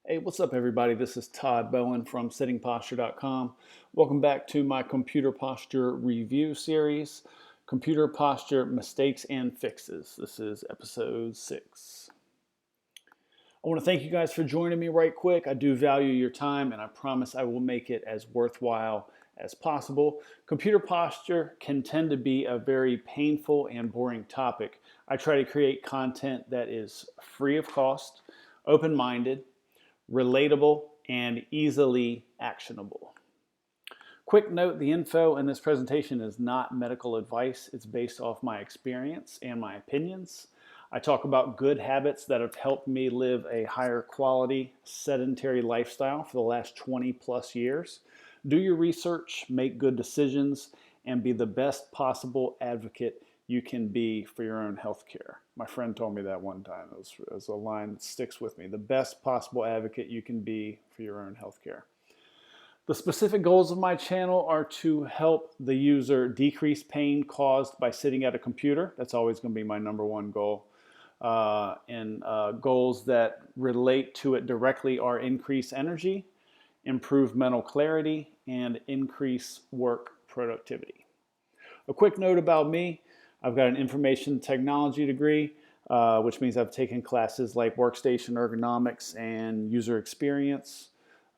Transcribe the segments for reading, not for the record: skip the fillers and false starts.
Hey, what's up, everybody? This is Todd Bowen from SittingPosture.com. Welcome back to my computer posture review series, Computer Posture Mistakes and Fixes. This is episode 6. I want to thank you guys for joining me right quick. I do value your time, and I promise I will make it as worthwhile as possible. Computer posture can tend to be a very painful and boring topic. I try to create content that is free of cost, open-minded, relatable, and easily actionable. Quick note, the info in this presentation is not medical advice. It's based off my experience and my opinions. I talk about good habits that have helped me live a higher quality, sedentary lifestyle for the last 20 plus years. Do your research, make good decisions, and be the best possible advocate you can be for your own health care. My friend told me that one time. It was a line that sticks with me. The best possible advocate you can be for your own health care. The specific goals of my channel are to help the user decrease pain caused by sitting at a computer. That's always going to be my number one goal. And goals that relate to it directly are increase energy, improve mental clarity, and increase work productivity. A quick note about me. I've got an information technology degree, which means I've taken classes like workstation ergonomics and user experience,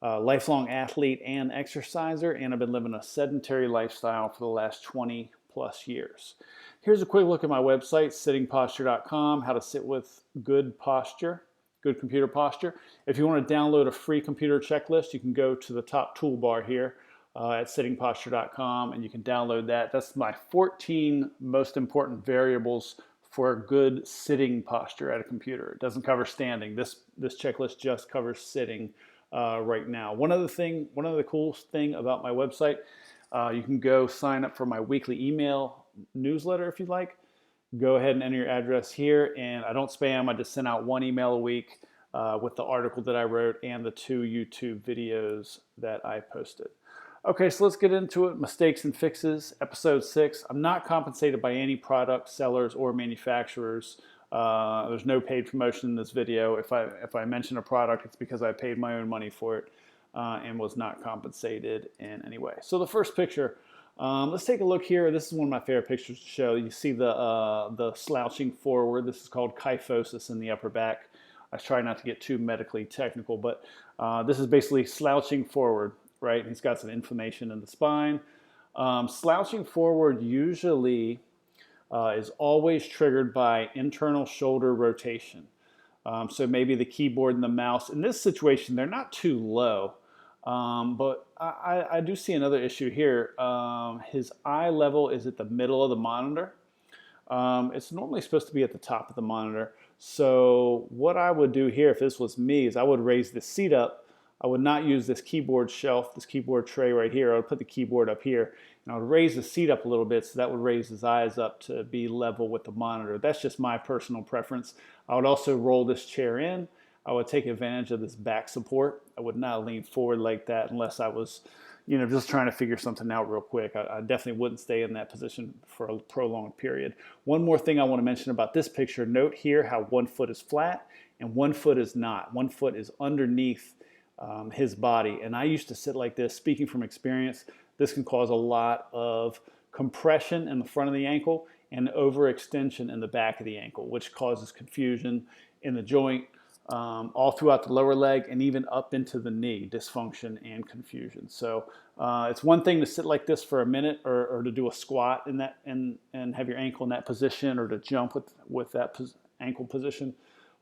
lifelong athlete and exerciser, and I've been living a sedentary lifestyle for the last 20 plus years. Here's a quick look at my website, sittingposture.com, how to sit with good posture, good computer posture. If you want to download a free computer checklist, you can go to the top toolbar here at sittingposture.com, and you can download that. That's my 14 most important variables for a good sitting posture at a computer. It doesn't cover standing. This checklist just covers sitting right now. One other the coolest thing about my website, you can go sign up for my weekly email newsletter if you'd like. Go ahead and enter your address here, and I don't spam. I just send out one email a week with the article that I wrote and the 2 YouTube videos that I posted. Okay, so let's get into it. Mistakes and fixes, episode 6. I'm not compensated by any product sellers or manufacturers. There's no paid promotion in this video. If I mention a product, it's because I paid my own money for it and was not compensated in any way. So the first picture, let's take a look here. This is one of my favorite pictures to show. You see the slouching forward. This is called kyphosis in the upper back. I try not to get too medically technical, but this is basically slouching forward, right? He's got some inflammation in the spine. Slouching forward usually is always triggered by internal shoulder rotation. So maybe the keyboard and the mouse, in this situation, they're not too low. But I do see another issue here. His eye level is at the middle of the monitor. It's normally supposed to be at the top of the monitor. So what I would do here if this was me is I would raise the seat up. I would not use this keyboard shelf, this keyboard tray right here. I would put the keyboard up here, and I would raise the seat up a little bit so that would raise his eyes up to be level with the monitor. That's just my personal preference. I would also roll this chair in. I would take advantage of this back support. I would not lean forward like that unless I was, just trying to figure something out real quick. I definitely wouldn't stay in that position for a prolonged period. One more thing I want to mention about this picture. Note here how one foot is flat and one foot is not. One foot is underneath his body. And I used to sit like this. Speaking from experience, this can cause a lot of compression in the front of the ankle and overextension in the back of the ankle, which causes confusion in the joint, all throughout the lower leg and even up into the knee, dysfunction and confusion. So it's one thing to sit like this for a minute or to do a squat in that and have your ankle in that position, or to jump with that ankle position.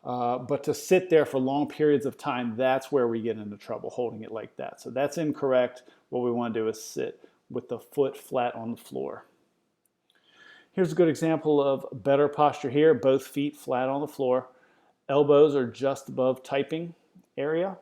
But to sit there for long periods of time, that's where we get into trouble, holding it like that. So that's incorrect. What we want to do is sit with the foot flat on the floor. Here's a good example of better posture here. Both feet flat on the floor. Elbows are just above typing area,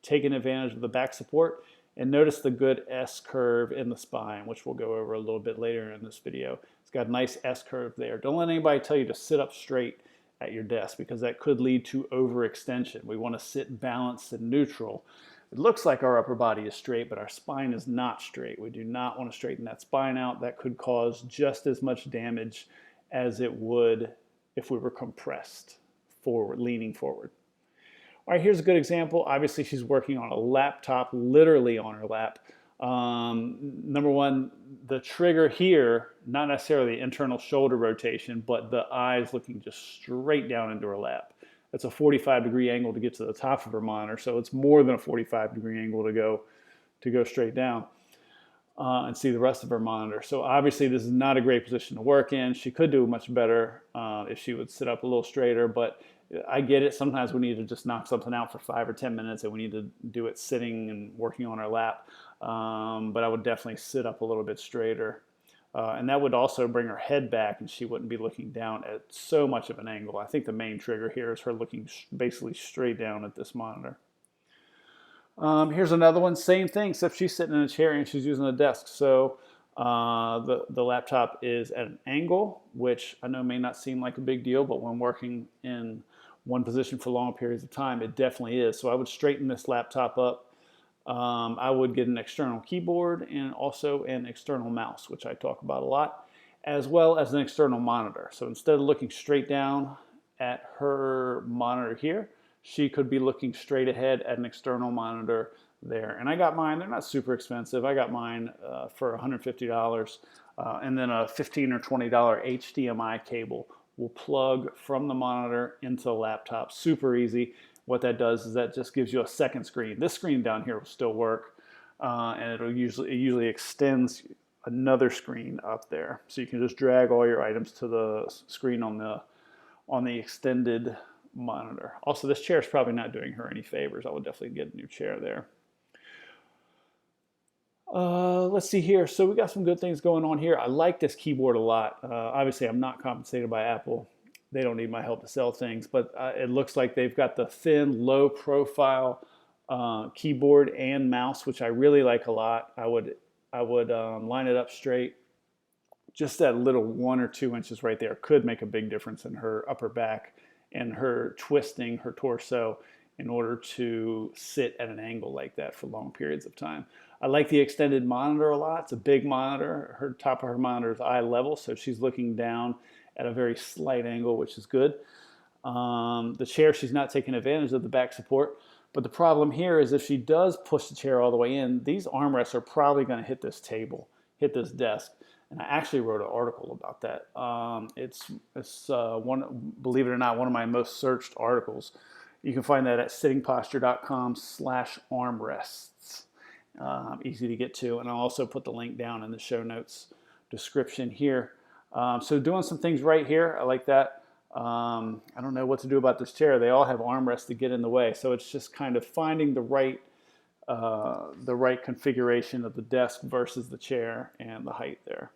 taking advantage of the back support. And notice the good S curve in the spine, which we'll go over a little bit later in this video. It's got a nice S curve there. Don't let anybody tell you to sit up straight at your desk, because that could lead to overextension. We want to sit balanced and neutral. It looks like our upper body is straight, but our spine is not straight. We do not want to straighten that spine out. That could cause just as much damage as it would if we were compressed forward, leaning forward. All right, here's a good example. Obviously, she's working on a laptop, literally on her lap. Number one, the trigger here, not necessarily internal shoulder rotation, but the eyes looking just straight down into her lap. That's a 45-degree angle to get to the top of her monitor, so it's more than a 45-degree angle to go straight down and see the rest of her monitor. So obviously this is not a great position to work in. She could do much better if she would sit up a little straighter, but I get it. Sometimes we need to just knock something out for 5 or 10 minutes and we need to do it sitting and working on our lap. But I would definitely sit up a little bit straighter. And that would also bring her head back and she wouldn't be looking down at so much of an angle. I think the main trigger here is her looking basically straight down at this monitor. Here's another one, same thing, except she's sitting in a chair and she's using a desk. So the laptop is at an angle, which I know may not seem like a big deal, but when working in one position for long periods of time, it definitely is. So I would straighten this laptop up. I would get an external keyboard and also an external mouse, which I talk about a lot, as well as an external monitor. So instead of looking straight down at her monitor here, she could be looking straight ahead at an external monitor there. And I got mine, they're not super expensive. I got mine for $150 and then a $15 or $20 HDMI cable will plug from the monitor into the laptop. Super easy. What that does is that just gives you a second screen. This screen down here will still work and it usually extends another screen up there. So you can just drag all your items to the screen on the extended monitor. Also, this chair is probably not doing her any favors. I would definitely get a new chair there. Let's see here. So we got some good things going on here. I like this keyboard a lot. Obviously, I'm not compensated by Apple. They don't need my help to sell things, but it looks like they've got the thin, low profile keyboard and mouse, which I really like a lot. I would line it up straight. Just that little 1 or 2 inches right there could make a big difference in her upper back and her twisting her torso in order to sit at an angle like that for long periods of time. I like the extended monitor a lot. It's a big monitor. Her top of her monitor is eye level, so she's looking down at a very slight angle, which is good. The chair, she's not taking advantage of the back support, but the problem here is if she does push the chair all the way in, these armrests are probably going to hit this table, hit this desk. And I actually wrote an article about that. It's one, believe it or not, one of my most searched articles. You can find that at sittingposture.com/armrests. Easy to get to, and I'll also put the link down in the show notes description here. So doing some things right here, I like that. I don't know what to do about this chair. They all have armrests to get in the way, so it's just kind of finding the right configuration of the desk versus the chair and the height there.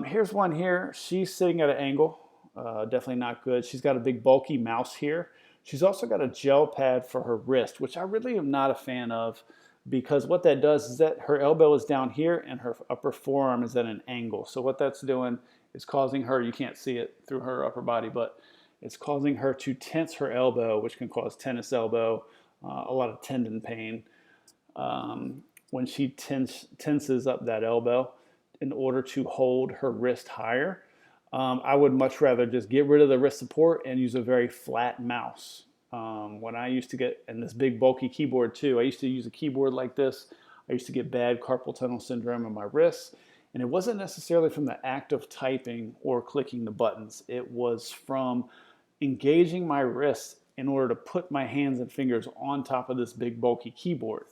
Here's one here. She's sitting at an angle. Definitely not good. She's got a big bulky mouse here. She's also got a gel pad for her wrist, which I really am not a fan of because what that does is that her elbow is down here and her upper forearm is at an angle. So what that's doing is causing her, you can't see it through her upper body, but it's causing her to tense her elbow, which can cause tennis elbow, a lot of tendon pain when she tenses up that elbow in order to hold her wrist higher. I would much rather just get rid of the wrist support and use a very flat mouse. When I used to get, and this big bulky keyboard too, I used to use a keyboard like this. I used to get bad carpal tunnel syndrome in my wrists, and it wasn't necessarily from the act of typing or clicking the buttons. It was from engaging my wrists in order to put my hands and fingers on top of this big bulky keyboard.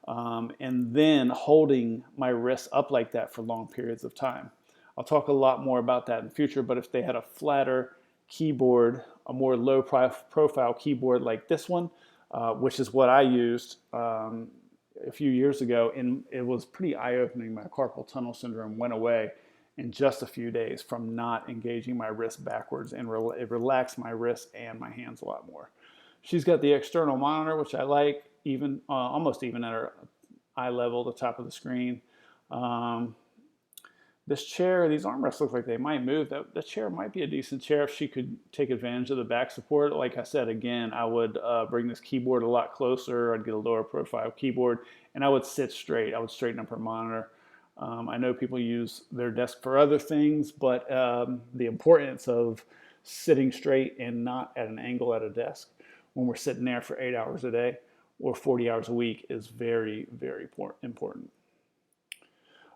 And then holding my wrists up like that for long periods of time. I'll talk a lot more about that in the future, but if they had a flatter keyboard, a more low profile keyboard like this one, which is what I used a few years ago, and it was pretty eye-opening. My carpal tunnel syndrome went away in just a few days from not engaging my wrist backwards, and it relaxed my wrists and my hands a lot more. She's got the external monitor, which I like, even almost even at her eye level, the top of the screen. This chair, these armrests look like they might move. The chair might be a decent chair if she could take advantage of the back support. Like I said, again, I would bring this keyboard a lot closer. I'd get a lower profile keyboard, and I would sit straight. I would straighten up her monitor. I know people use their desk for other things, but the importance of sitting straight and not at an angle at a desk when we're sitting there for 8 hours a day or 40 hours a week is very, very important.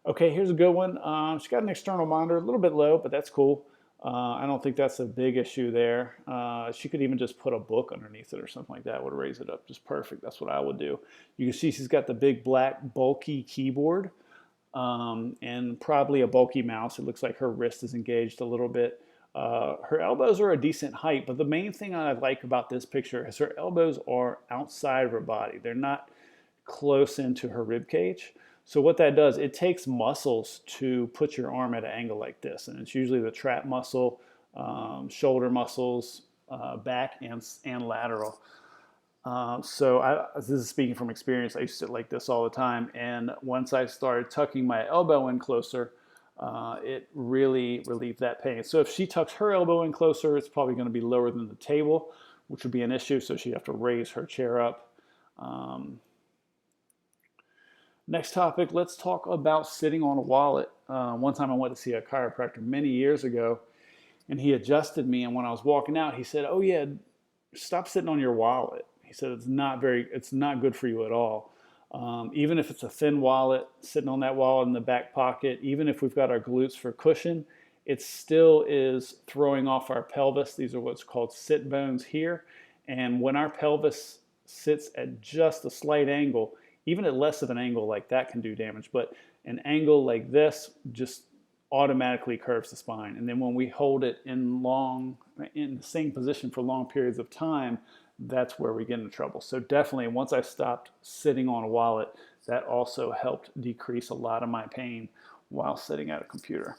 Okay, here's a good one. She's got an external monitor, a little bit low, but that's cool. I don't think that's a big issue there. She could even just put a book underneath it or something like that, would raise it up just perfect. That's what I would do. You can see she's got the big black bulky keyboard and probably a bulky mouse. It looks like her wrist is engaged a little bit. Her elbows are a decent height, but the main thing I like about this picture is her elbows are outside of her body. They're not close into her rib cage. So what that does, it takes muscles to put your arm at an angle like this, and it's usually the trap muscle, shoulder muscles, back and lateral. This is speaking from experience. I used to sit like this all the time, and once I started tucking my elbow in closer, it really relieved that pain. So if she tucks her elbow in closer, it's probably going to be lower than the table, which would be an issue, so she'd have to raise her chair up. Next topic, let's talk about sitting on a wallet. One time I went to see a chiropractor many years ago, and he adjusted me, and when I was walking out, he said, "Oh yeah, stop sitting on your wallet." He said it's not good for you at all. Even if it's a thin wallet, sitting on that wallet in the back pocket, even if we've got our glutes for cushion, it still is throwing off our pelvis. These are what's called sit bones here. And when our pelvis sits at just a slight angle, even at less of an angle like that can do damage, but an angle like this just automatically curves the spine. And then when we hold it in the same position for long periods of time, that's where we get into trouble. So definitely, once I stopped sitting on a wallet, that also helped decrease a lot of my pain while sitting at a computer.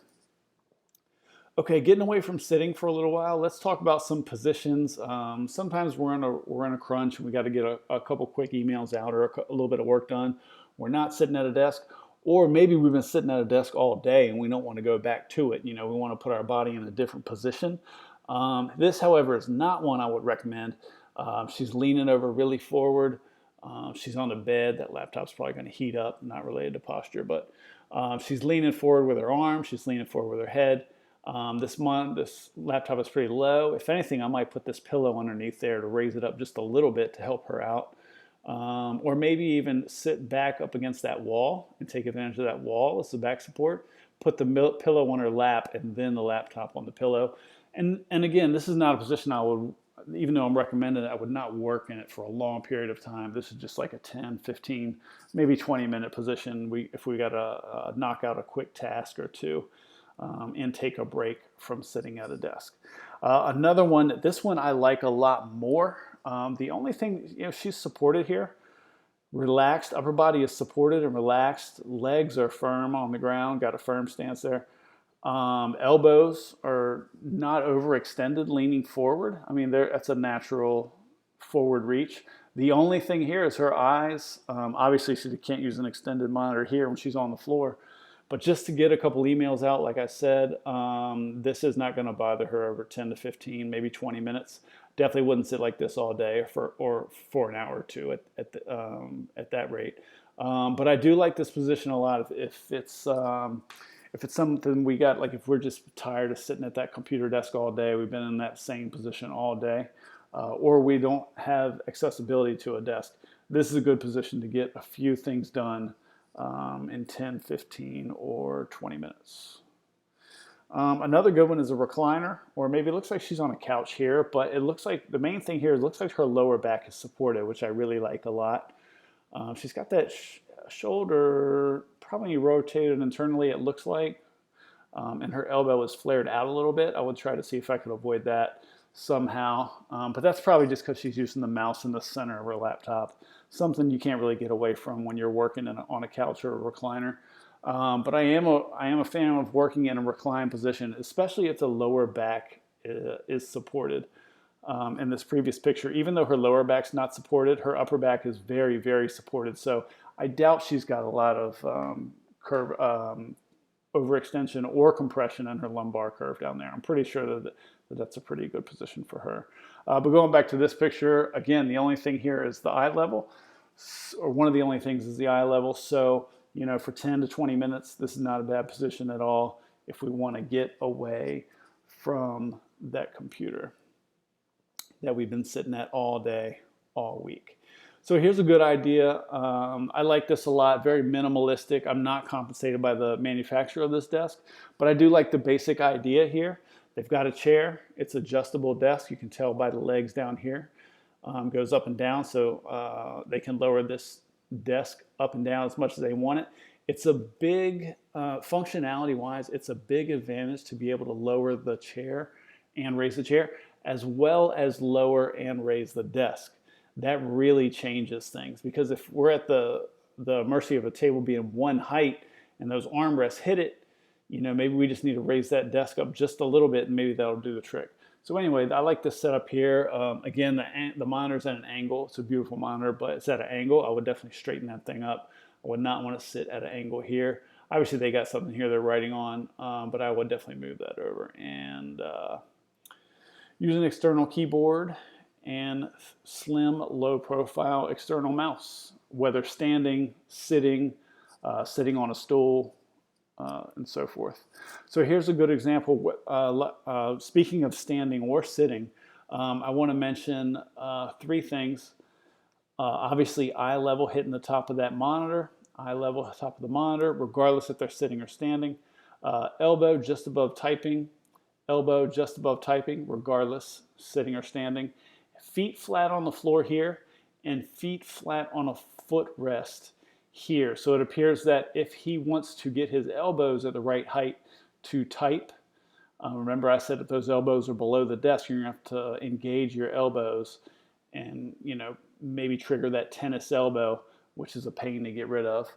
Okay, getting away from sitting for a little while, let's talk about some positions. Sometimes we're in a crunch and we got to get a couple quick emails out or a little bit of work done. We're not sitting at a desk, or maybe we've been sitting at a desk all day and we don't want to go back to it. We want to put our body in a different position. This, however, is not one I would recommend. She's leaning over really forward. She's on the bed. That laptop's probably going to heat up, not related to posture, but she's leaning forward with her arms. She's leaning forward with her head. This laptop is pretty low. If anything, I might put this pillow underneath there to raise it up just a little bit to help her out. Or maybe even sit back up against that wall and take advantage of that wall as the back support. Put the pillow on her lap and then the laptop on the pillow. And again, this is not a position I would, even though I'm recommending it, I would not work in it for a long period of time. This is just like a 10, 15, maybe 20-minute position if we got to knock out a quick task or two. And take a break from sitting at a desk. Another one, this one I like a lot more. The only thing, she's supported here. Relaxed, upper body is supported and relaxed. Legs are firm on the ground, got a firm stance there. Elbows are not overextended, leaning forward. I mean, that's a natural forward reach. The only thing here is her eyes. Obviously, she can't use an extended monitor here when she's on the floor. But just to get a couple emails out, like I said, this is not going to bother her over 10 to 15, maybe 20 minutes. Definitely wouldn't sit like this all day or for an hour or two at that rate. But I do like this position a lot. If it's something we got, like if we're just tired of sitting at that computer desk all day, we've been in that same position all day, or we don't have accessibility to a desk, this is a good position to get a few things done in 10, 15, or 20 minutes. Another good one is a recliner, or maybe it looks like she's on a couch here, but it looks like the main thing here is it looks like her lower back is supported, which I really like a lot. She's got that shoulder probably rotated internally, it looks like, and her elbow is flared out a little bit. I would try to see if I could avoid that somehow, but that's probably just because she's using the mouse in the center of her laptop, something you can't really get away from when you're working on a couch or a recliner. But I am a fan of working in a reclined position, especially if the lower back is supported. In this previous picture, even though her lower back's not supported, her upper back is very, very supported. So I doubt she's got a lot of overextension or compression in her lumbar curve down there. I'm pretty sure that that's a pretty good position for her. But going back to this picture, again, the only thing here is the eye level, or one of the only things is the eye level. So, for 10 to 20 minutes, this is not a bad position at all if we want to get away from that computer that we've been sitting at all day, all week. So here's a good idea. I like this a lot, very minimalistic. I'm not compensated by the manufacturer of this desk, but I do like the basic idea here. They've got a chair. It's adjustable desk. You can tell by the legs down here. Goes up and down, so they can lower this desk up and down as much as they want it. It's a big, functionality-wise, it's a big advantage to be able to lower the chair and raise the chair, as well as lower and raise the desk. That really changes things, because if we're at the mercy of a table being one height and those armrests hit it, you know, maybe we just need to raise that desk up just a little bit and maybe that'll do the trick. So anyway, I like this setup here. Again, the monitor's at an angle. It's a beautiful monitor, but it's at an angle. I would definitely straighten that thing up. I would not want to sit at an angle here. Obviously, they got something here they're writing on, but I would definitely move that over. And use an external keyboard and slim, low-profile external mouse, whether standing, sitting, sitting on a stool, and so forth. So here's a good example. Speaking of standing or sitting, I want to mention 3 things. Obviously, eye level hitting the top of that monitor, eye level at the top of the monitor, regardless if they're sitting or standing. Elbow just above typing, elbow just above typing, regardless, sitting or standing. Feet flat on the floor here, and feet flat on a footrest here. So it appears that if he wants to get his elbows at the right height to type, remember I said that those elbows are below the desk, you're gonna have to engage your elbows and, you know, maybe trigger that tennis elbow, which is a pain to get rid of.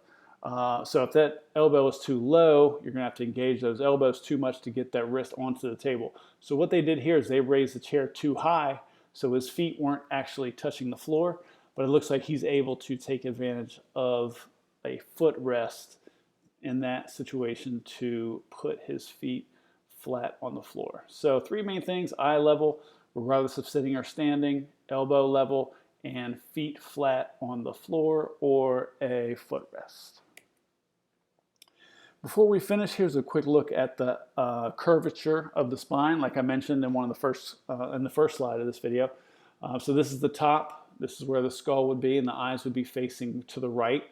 So if that elbow is too low, you're gonna have to engage those elbows too much to get that wrist onto the table. So what they did here is they raised the chair too high, so his feet weren't actually touching the floor, but it looks like he's able to take advantage of a footrest in that situation to put his feet flat on the floor. So 3 main things: eye level, regardless of sitting or standing, elbow level, and feet flat on the floor or a footrest. Before we finish, here's a quick look at the curvature of the spine, like I mentioned in in the first slide of this video. So this is the top. This is where the skull would be, and the eyes would be facing to the right.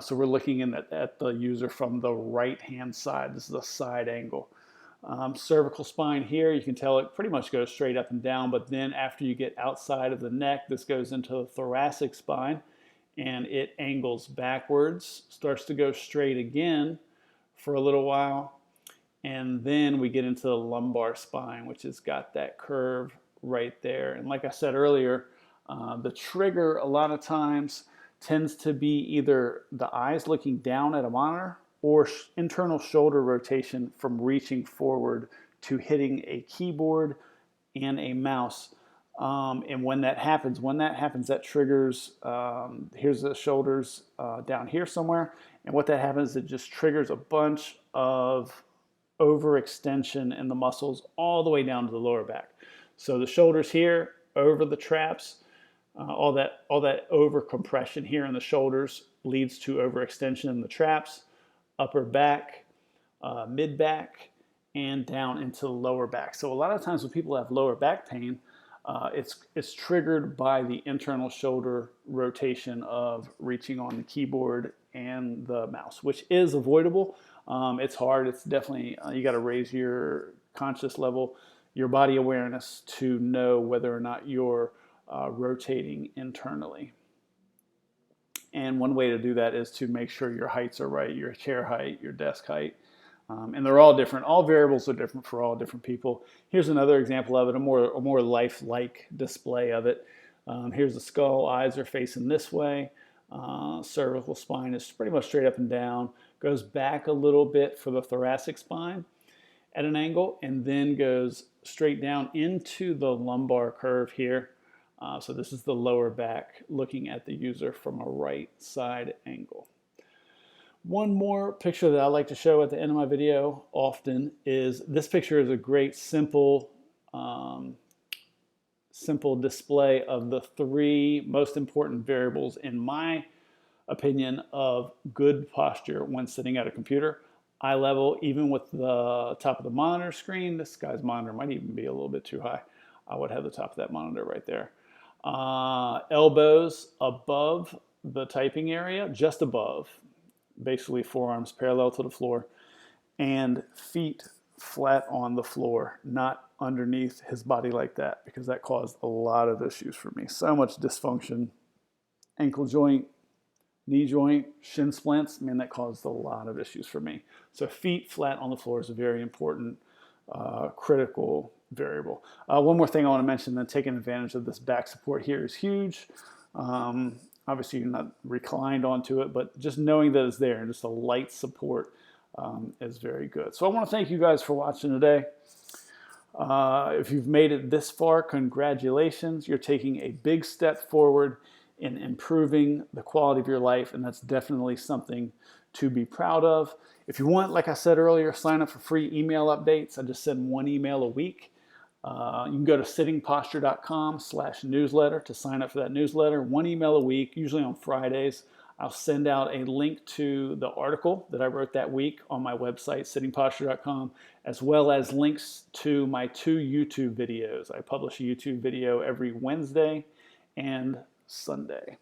So we're looking at the user from the right-hand side. This is a side angle. Cervical spine here, you can tell it pretty much goes straight up and down, but then after you get outside of the neck, this goes into the thoracic spine, and it angles backwards, starts to go straight again for a little while, and then we get into the lumbar spine, which has got that curve right there. And like I said earlier, the trigger a lot of times tends to be either the eyes looking down at a monitor or internal shoulder rotation from reaching forward to hitting a keyboard and a mouse. And when that happens, that triggers, here's the shoulders down here somewhere. And what that happens, it just triggers a bunch of overextension in the muscles all the way down to the lower back. So the shoulders here, over the traps, all that over compression here in the shoulders leads to overextension in the traps, upper back, mid back, and down into the lower back. So a lot of times when people have lower back pain, it's triggered by the internal shoulder rotation of reaching on the keyboard and the mouse, which is avoidable. It's hard. It's definitely, you got to raise your conscious level, your body awareness to know whether or not you're rotating internally. And one way to do that is to make sure your heights are right, your chair height, your desk height. And they're all different. All variables are different for all different people. Here's another example of it, a more lifelike display of it. Here's the skull, eyes are facing this way. Cervical spine is pretty much straight up and down. Goes back a little bit for the thoracic spine at an angle, and then goes straight down into the lumbar curve here. So this is the lower back looking at the user from a right side angle. One more picture that I like to show at the end of my video often is this picture is a great simple display of the 3 most important variables in my opinion of good posture when sitting at a computer: eye level, even with the top of the monitor screen. This guy's monitor might even be a little bit too high. I would have the top of that monitor right there. Elbows above the typing area, just above, basically forearms parallel to the floor, and feet flat on the floor, not underneath his body like that, because that caused a lot of issues for me. So much dysfunction, ankle joint, knee joint, shin splints, man, that caused a lot of issues for me. So feet flat on the floor is a very important, critical variable. One more thing I want to mention, then taking advantage of this back support here is huge. Obviously you're not reclined onto it, but just knowing that it's there and just a light support is very good. So I want to thank you guys for watching today. If you've made it this far, congratulations. You're taking a big step forward in improving the quality of your life, and that's definitely something to be proud of. If you want, like I said earlier, sign up for free email updates. I just send 1 email a week. You can go to sittingposture.com/newsletter to sign up for that newsletter. 1 email a week, usually on Fridays. I'll send out a link to the article that I wrote that week on my website, sittingposture.com, as well as links to my 2 YouTube videos. I publish a YouTube video every Wednesday and Sunday.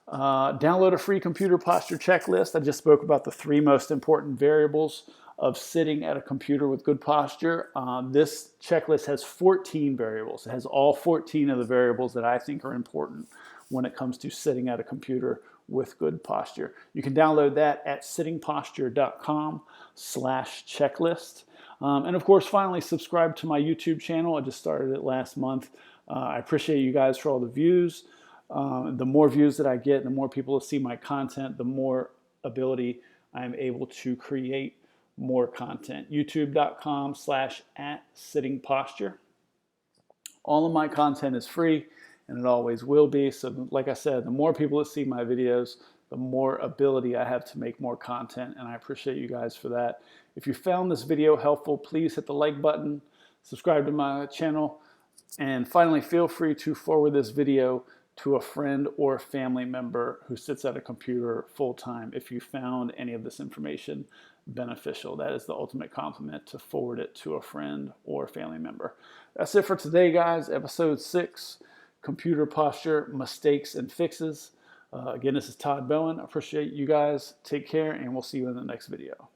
Download a free computer posture checklist. I just spoke about the 3 most important variables of sitting at a computer with good posture. This checklist has 14 variables. It has all 14 of the variables that I think are important when it comes to sitting at a computer with good posture. You can download that at sittingposture.com/checklist. And of course, finally, subscribe to my YouTube channel. I just started it last month. I appreciate you guys for all the views. The more views that I get, the more people see my content, the more ability I'm able to create more content. YouTube.com/@sittingposture. All of my content is free, and it always will be. So like I said, the more people that see my videos, the more ability I have to make more content, and I appreciate you guys for that. If you found this video helpful, please hit the like button, subscribe to my channel, and finally, feel free to forward this video to a friend or family member who sits at a computer full-time if you found any of this information beneficial. That is the ultimate compliment, to forward it to a friend or family member. That's it for today, guys. Episode 6, Computer Posture, Mistakes and Fixes. Again, this is Todd Bowen. I appreciate you guys. Take care, and we'll see you in the next video.